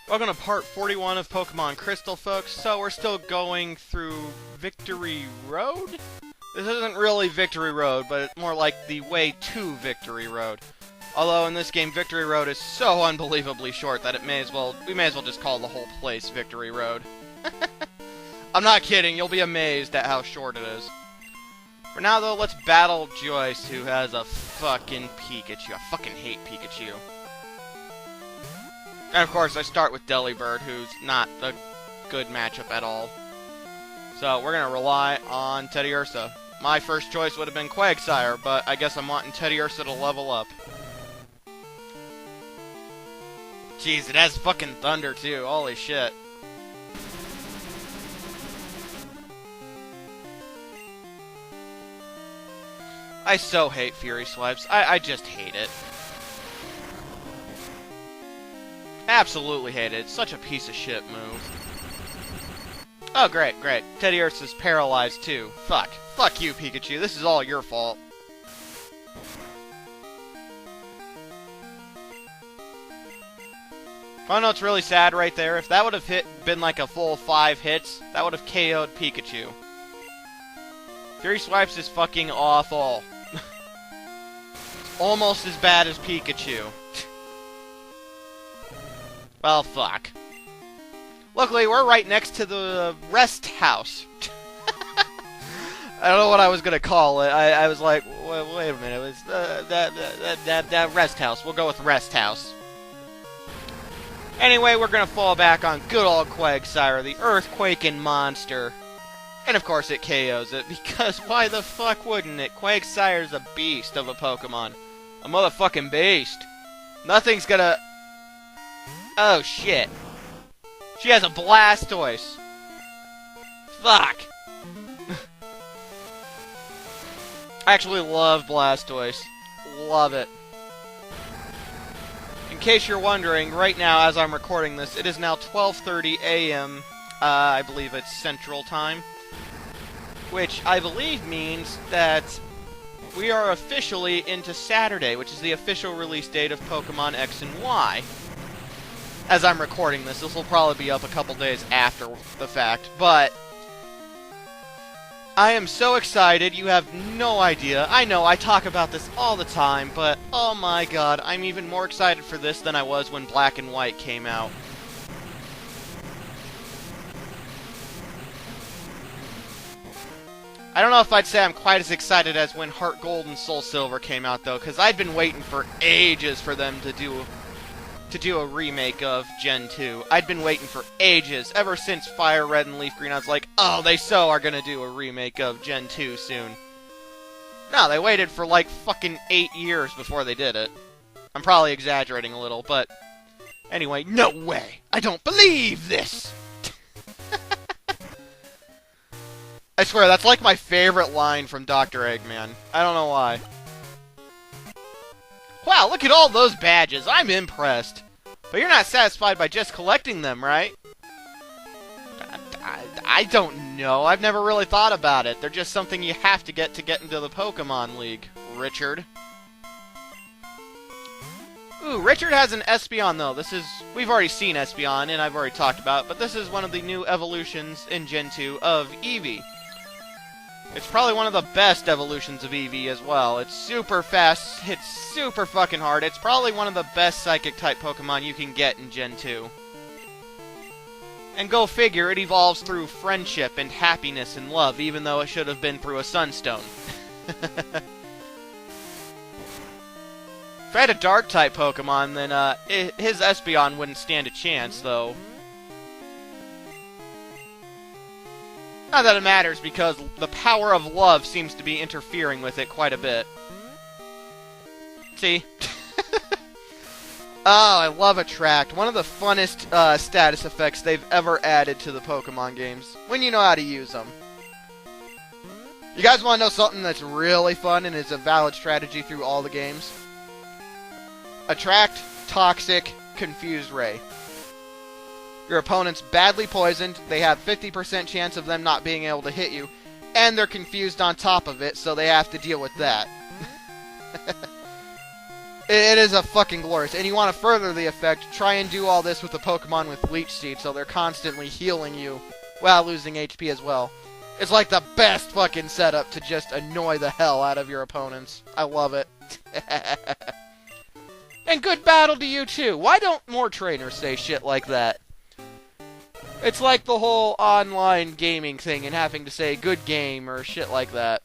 Welcome to part 41 of Pokemon Crystal, folks. So we're still going through Victory Road? This isn't really Victory Road, but it's more like the way to Victory Road. Although in this game, Victory Road is so unbelievably short that we may as well just call the whole place Victory Road. I'm not kidding, you'll be amazed at how short it is. For now, though, let's battle Joyce, who has a fucking Pikachu. I fucking hate Pikachu. And of course, I start with Delibird, who's not a good matchup at all. So we're gonna rely on Teddiursa. My first choice would have been Quagsire, but I guess I'm wanting Teddiursa to level up. Jeez, it has fucking thunder too. Holy shit. I so hate Fury Swipes. I just hate it. Absolutely hate it. It's such a piece of shit move. Oh, great, great. Teddiursa's paralyzed too. Fuck. Fuck you, Pikachu. This is all your fault. Oh no, it's really sad right there. If that would have been like a full 5 hits, that would have KO'd Pikachu. Fury Swipes is fucking awful. It's almost as bad as Pikachu. Well, fuck. Luckily, we're right next to the rest house. I don't know what I was gonna call it. I was like, wait a minute. It was that rest house. We'll go with rest house. Anyway, we're gonna fall back on good old Quagsire, the earthquaking monster. And of course it KOs it, because why the fuck wouldn't it? Quagsire's a beast of a Pokemon. A motherfucking beast. Nothing's gonna... Oh shit. She has a Blastoise. Fuck. I actually love Blastoise. Love it. In case you're wondering, right now as I'm recording this, it is now 12:30 a.m. I believe it's Central Time. Which I believe means that we are officially into Saturday, which is the official release date of Pokemon X and Y. As I'm recording this will probably be up a couple days after the fact, but I am so excited, you have no idea. I know, I talk about this all the time, but oh my god, I'm even more excited for this than I was when Black and White came out. I don't know if I'd say I'm quite as excited as when Heart Gold and Soul Silver came out, though, because I'd been waiting for ages for them to do a remake of Gen 2. I'd been waiting for ages, ever since Fire Red and Leaf Green. I was like, oh, they are gonna do a remake of Gen 2 soon. No, they waited for like fucking 8 years before they did it. I'm probably exaggerating a little, but anyway, no way! I don't believe this! I swear, that's like my favorite line from Dr. Eggman. I don't know why. Wow, look at all those badges. I'm impressed. But you're not satisfied by just collecting them, right? I don't know. I've never really thought about it. They're just something you have to get into the Pokemon League, Richard. Ooh, Richard has an Espeon, though. We've already seen Espeon, and I've already talked about it, but this is one of the new evolutions in Gen 2 of Eevee. It's probably one of the best evolutions of Eevee as well. It's super fast, hits super fucking hard. It's probably one of the best Psychic-type Pokemon you can get in Gen 2. And go figure, it evolves through friendship and happiness and love, even though it should have been through a Sunstone. If I had a Dark-type Pokemon, then his Espeon wouldn't stand a chance, though. Not that it matters, because the power of love seems to be interfering with it quite a bit. See? Oh, I love Attract. One of the funnest status effects they've ever added to the Pokemon games. When you know how to use them. You guys want to know something that's really fun and is a valid strategy through all the games? Attract, Toxic, Confused Ray. Your opponent's badly poisoned, they have 50% chance of them not being able to hit you, and they're confused on top of it, so they have to deal with that. It is a fucking glorious. And you want to further the effect, try and do all this with a Pokemon with Leech Seed, so they're constantly healing you while losing HP as well. It's like the best fucking setup to just annoy the hell out of your opponents. I love it. And good battle to you too. Why don't more trainers say shit like that? It's like the whole online gaming thing and having to say good game or shit like that.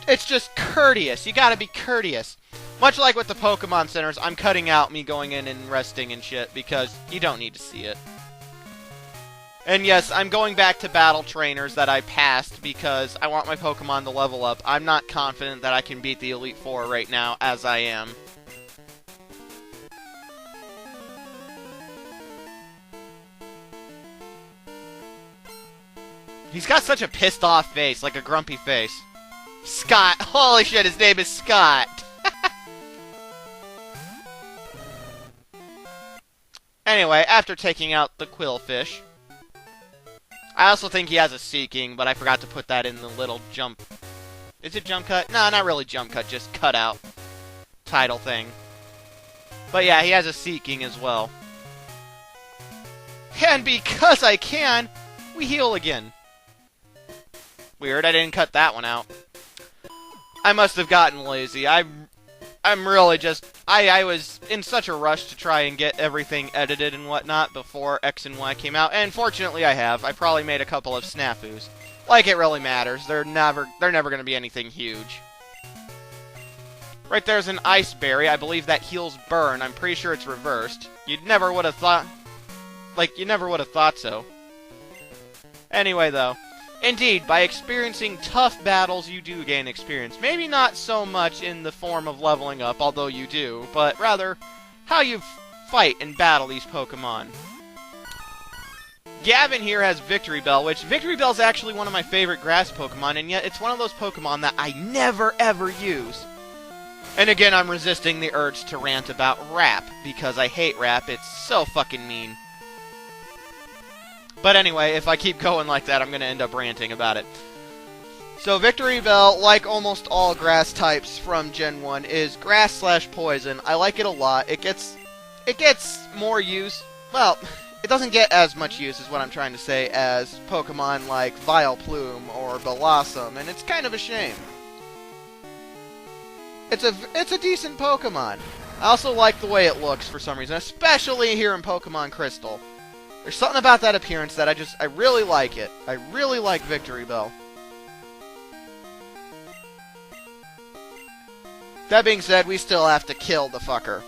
It's just courteous. You gotta be courteous. Much like with the Pokemon Centers, I'm cutting out me going in and resting and shit because you don't need to see it. And yes, I'm going back to battle trainers that I passed because I want my Pokemon to level up. I'm not confident that I can beat the Elite Four right now as I am. He's got such a pissed off face, like a grumpy face. Scott. Holy shit, his name is Scott. Anyway, after taking out the Quillfish, I also think he has a Seeking, but I forgot to put that in the little jump. Is it jump cut? No, not really jump cut, just cut out title thing. But yeah, he has a Seeking as well. And because I can, we heal again. Weird, I didn't cut that one out. I must have gotten lazy. I'm really just... I was in such a rush to try and get everything edited and whatnot before X and Y came out, and fortunately I have. I probably made a couple of snafus. Like it really matters. They're never going to be anything huge. Right there's an Ice Berry. I believe that heals burn. I'm pretty sure it's reversed. You never would have thought... Like, you never would have thought so. Anyway, though. Indeed, by experiencing tough battles, you do gain experience. Maybe not so much in the form of leveling up, although you do, but rather how you fight and battle these Pokemon. Gavin here has Victory Bell, which Victory Bell is actually one of my favorite grass Pokemon, and yet it's one of those Pokemon that I never ever use. And again, I'm resisting the urge to rant about rap, because I hate rap. It's so fucking mean. But anyway, if I keep going like that, I'm going to end up ranting about it. So Victory Bell, like almost all grass types from Gen 1, is grass/poison. I like it a lot. It gets more use. Well, it doesn't get as much use, is what I'm trying to say, as Pokemon like Vileplume or Blossom, and it's kind of a shame. It's a decent Pokemon. I also like the way it looks for some reason, especially here in Pokemon Crystal. There's something about that appearance that I really like it. I really like Victory Bell. That being said, we still have to kill the fucker.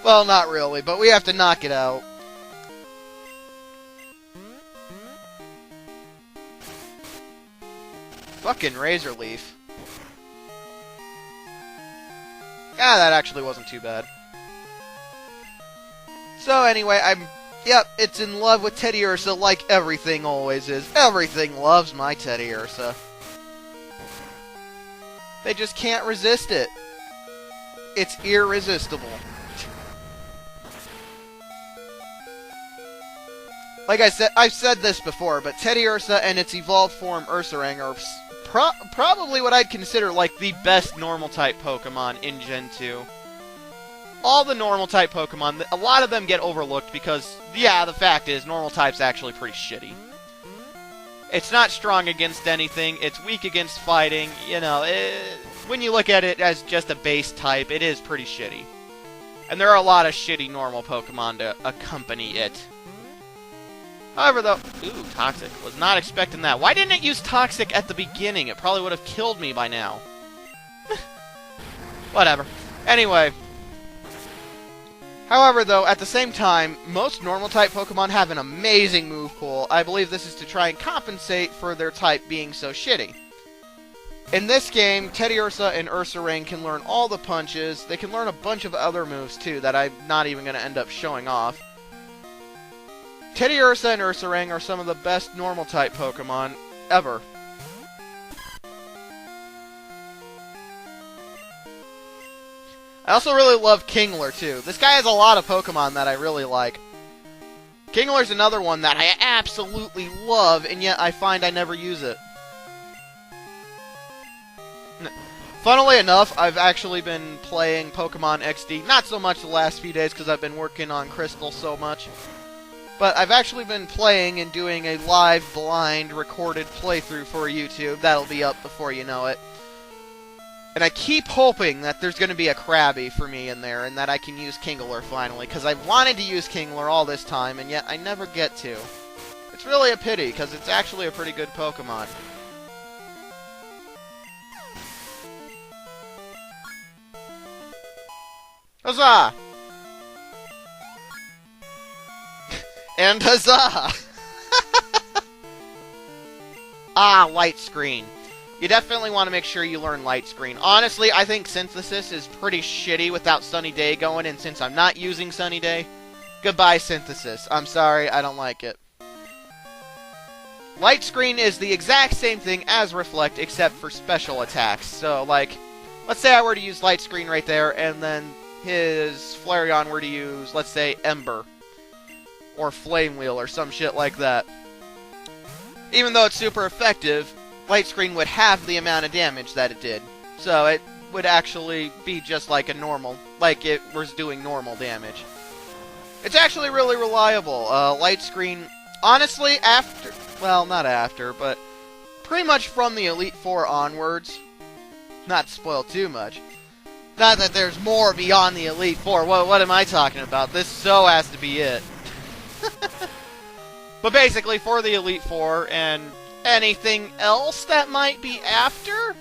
Well, not really, but we have to knock it out. Fucking Razor Leaf. Ah, that actually wasn't too bad. So anyway, yep, it's in love with Teddiursa like everything always is. Everything loves my Teddiursa. They just can't resist it. It's irresistible. Like I said, I've said this before, but Teddiursa and its evolved form Ursaring are probably what I'd consider like the best normal-type Pokemon in Gen 2. All the normal-type Pokemon, a lot of them get overlooked because, yeah, the fact is, normal-type's actually pretty shitty. It's not strong against anything, it's weak against fighting, you know, when you look at it as just a base type, it is pretty shitty. And there are a lot of shitty normal Pokemon to accompany it. However, though... Ooh, Toxic. Was not expecting that. Why didn't it use Toxic at the beginning? It probably would have killed me by now. Whatever. Anyway. However, though, at the same time, most normal-type Pokemon have an amazing move pool. I believe this is to try and compensate for their type being so shitty. In this game, Teddiursa and Ursaring can learn all the punches. They can learn a bunch of other moves, too, that I'm not even going to end up showing off. Teddiursa and Ursaring are some of the best normal-type Pokemon ever. I also really love Kingler, too. This guy has a lot of Pokemon that I really like. Kingler's another one that I absolutely love, and yet I find I never use it. Funnily enough, I've actually been playing Pokemon XD, not so much the last few days because I've been working on Crystal so much, but I've actually been playing and doing a live, blind, recorded playthrough for YouTube. That'll be up before you know it. And I keep hoping that there's going to be a Krabby for me in there and that I can use Kingler finally, because I've wanted to use Kingler all this time, and yet I never get to. It's really a pity, because it's actually a pretty good Pokemon. Huzzah! And huzzah! Ah, light screen. You definitely want to make sure you learn light screen. Honestly, I think Synthesis is pretty shitty without Sunny Day going, and since I'm not using Sunny Day, goodbye Synthesis. I'm sorry, I don't like it. Light screen is the exact same thing as Reflect, except for special attacks. So, like, let's say I were to use light screen right there, and then his Flareon were to use, let's say, Ember. Or Flame Wheel, or some shit like that. Even though it's super effective, light screen would have the amount of damage that it did. So it would actually be just like a normal, like it was doing normal damage. It's actually really reliable. Light screen, honestly, after, well, not after, but pretty much from the Elite Four onwards, not to spoil too much. Not that there's more beyond the Elite Four. What am I talking about? This so has to be it. But basically, for the Elite Four and anything else that might be after,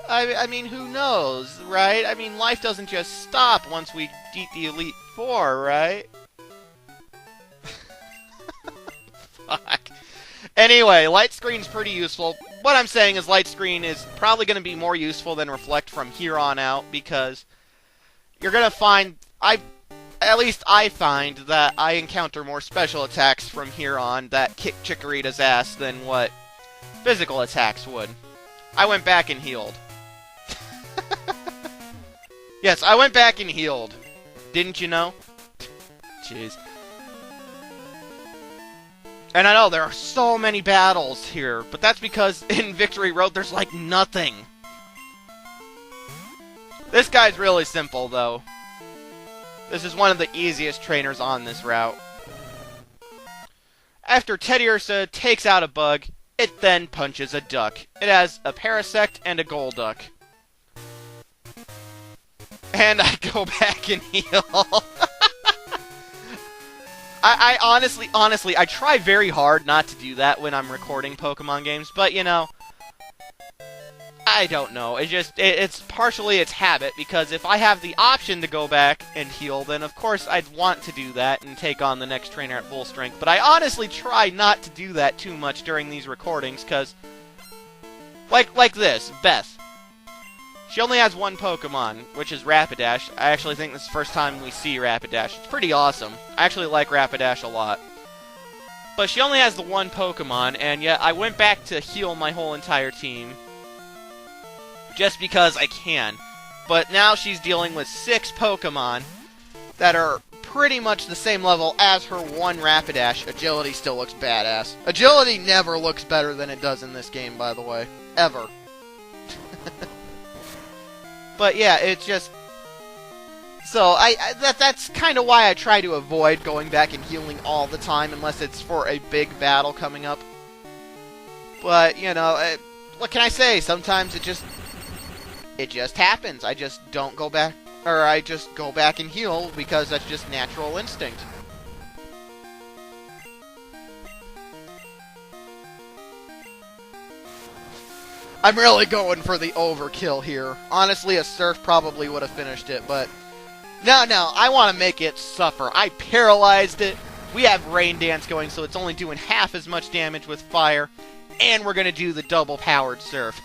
I mean, who knows, right? I mean, life doesn't just stop once we beat the Elite Four, right? Fuck. Anyway, light screen's pretty useful. What I'm saying is light screen is probably going to be more useful than Reflect from here on out, because you're going to find, at least I find, that I encounter more special attacks from here on that kick Chikorita's ass than what physical attacks would. I went back and healed. Yes, I went back and healed. Didn't you know? Jeez. And I know there are so many battles here, but that's because in Victory Road there's like nothing. This guy's really simple, though. This is one of the easiest trainers on this route. After Teddiursa takes out a bug, it then punches a duck. It has a Parasect and a Golduck. And I go back and heal. I honestly, I try very hard not to do that when I'm recording Pokemon games, but, you know, I don't know. It's partially its habit, because if I have the option to go back and heal, then of course I'd want to do that and take on the next trainer at full strength. But I honestly try not to do that too much during these recordings, because, like this, Beth. She only has one Pokemon, which is Rapidash. I actually think this is the first time we see Rapidash. It's pretty awesome. I actually like Rapidash a lot. But she only has the one Pokemon, and yet I went back to heal my whole entire team. Just because I can. But now she's dealing with 6 Pokemon that are pretty much the same level as her one Rapidash. Agility still looks badass. Agility never looks better than it does in this game, by the way. Ever. But yeah, it's just... So, that's kind of why I try to avoid going back and healing all the time, unless it's for a big battle coming up. But, you know, what can I say? Sometimes it just happens. I just don't go back, or I just go back and heal, because that's just natural instinct. I'm really going for the overkill here. Honestly, a Surf probably would have finished it, but... No, I want to make it suffer. I paralyzed it. We have Rain Dance going, so it's only doing half as much damage with fire. And we're going to do the double-powered Surf.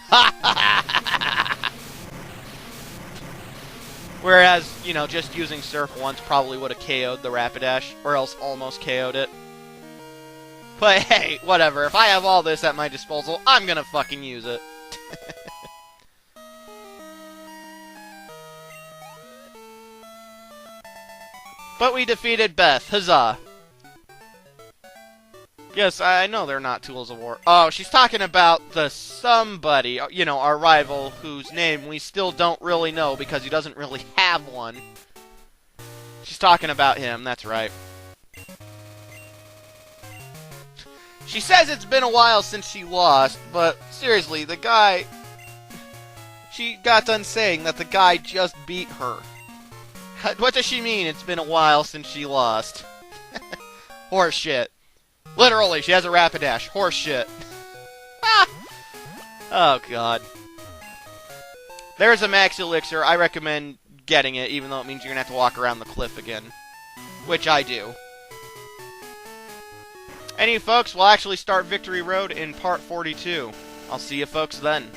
Whereas, you know, just using Surf once probably would have KO'd the Rapidash, or else almost KO'd it. But hey, whatever. If I have all this at my disposal, I'm going to fucking use it. But we defeated Beth. Huzzah. Yes, I know they're not tools of war. Oh, she's talking about the somebody, you know, our rival, whose name we still don't really know because he doesn't really have one. She's talking about him, that's right. She says it's been a while since she lost, but seriously, the guy... She got done saying that the guy just beat her. What does she mean, it's been a while since she lost? Horse shit. Literally, she has a Rapidash. Horse shit. Oh, God. There's a Max Elixir. I recommend getting it, even though it means you're going to have to walk around the cliff again. Which I do. Anyway, folks, we'll actually start Victory Road in part 42. I'll see you folks then.